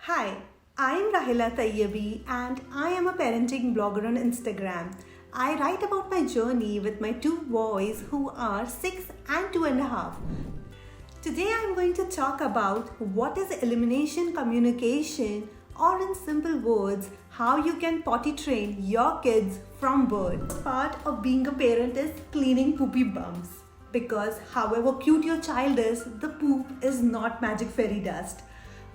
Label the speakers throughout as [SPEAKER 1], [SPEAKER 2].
[SPEAKER 1] Hi, I'm Rahela Tayyebi and I am a parenting blogger on Instagram. I write about my journey with my two boys who are 6 and 2.5. Today I'm going to talk about what is elimination communication, or in simple words, how you can potty train your kids from birth. Part of being a parent is cleaning poopy bums. Because however cute your child is, the poop is not magic fairy dust.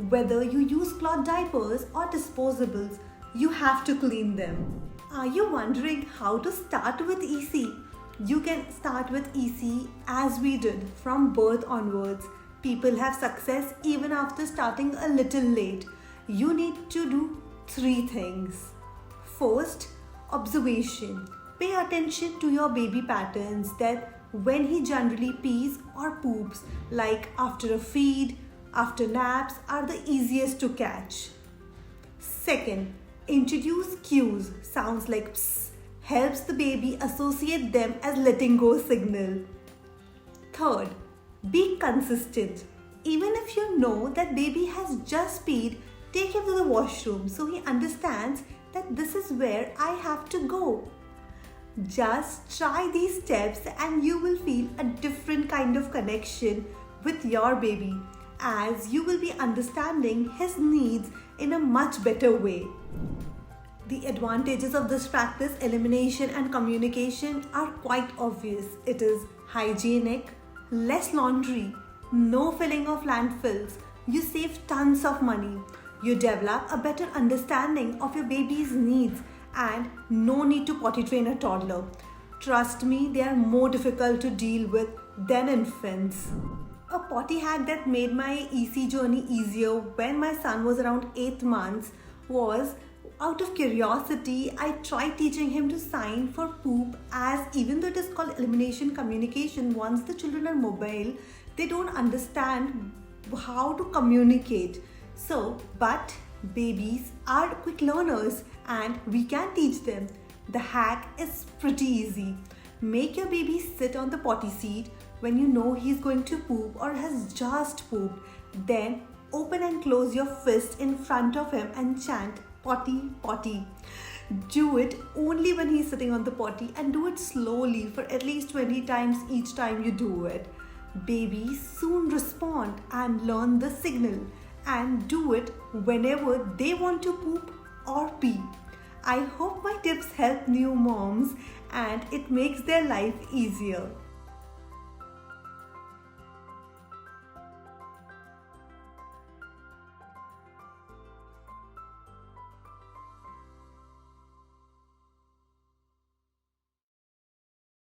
[SPEAKER 1] Whether you use cloth diapers or disposables, you have to clean them. Are you wondering how to start with EC? You can start with EC as we did from birth onwards. People have success even after starting a little late. You need to do 3 things. First, observation. Pay attention to your baby patterns, that when he generally pees or poops, like after a feed, after naps, are the easiest to catch. Second, introduce cues. Sounds like psst helps the baby associate them as letting go signal. Third, be consistent. Even if you know that baby has just peed, take him to the washroom so he understands that this is where I have to go. Just try these steps and you will feel a different kind of connection with your baby, as you will be understanding his needs in a much better way. The advantages of this practice, elimination and communication, are quite obvious. It is hygienic, less laundry, no filling of landfills. You save tons of money. You develop a better understanding of your baby's needs, and no need to potty train a toddler. Trust me, they are more difficult to deal with than infants. A potty hack that made my EC journey easier when my son was around 8 months was, out of curiosity, I tried teaching him to sign for poop, as even though it is called elimination communication, once the children are mobile, they don't understand how to communicate. But babies are quick learners and we can teach them. The hack is pretty easy. Make your baby sit on the potty seat when you know he's going to poop or has just pooped. Then open and close your fist in front of him and chant potty, potty. Do it only when he's sitting on the potty, and do it slowly for at least 20 times each time you do it. Babies soon respond and learn the signal and do it whenever they want to poop or pee. I hope my tips help new moms and it makes their life easier.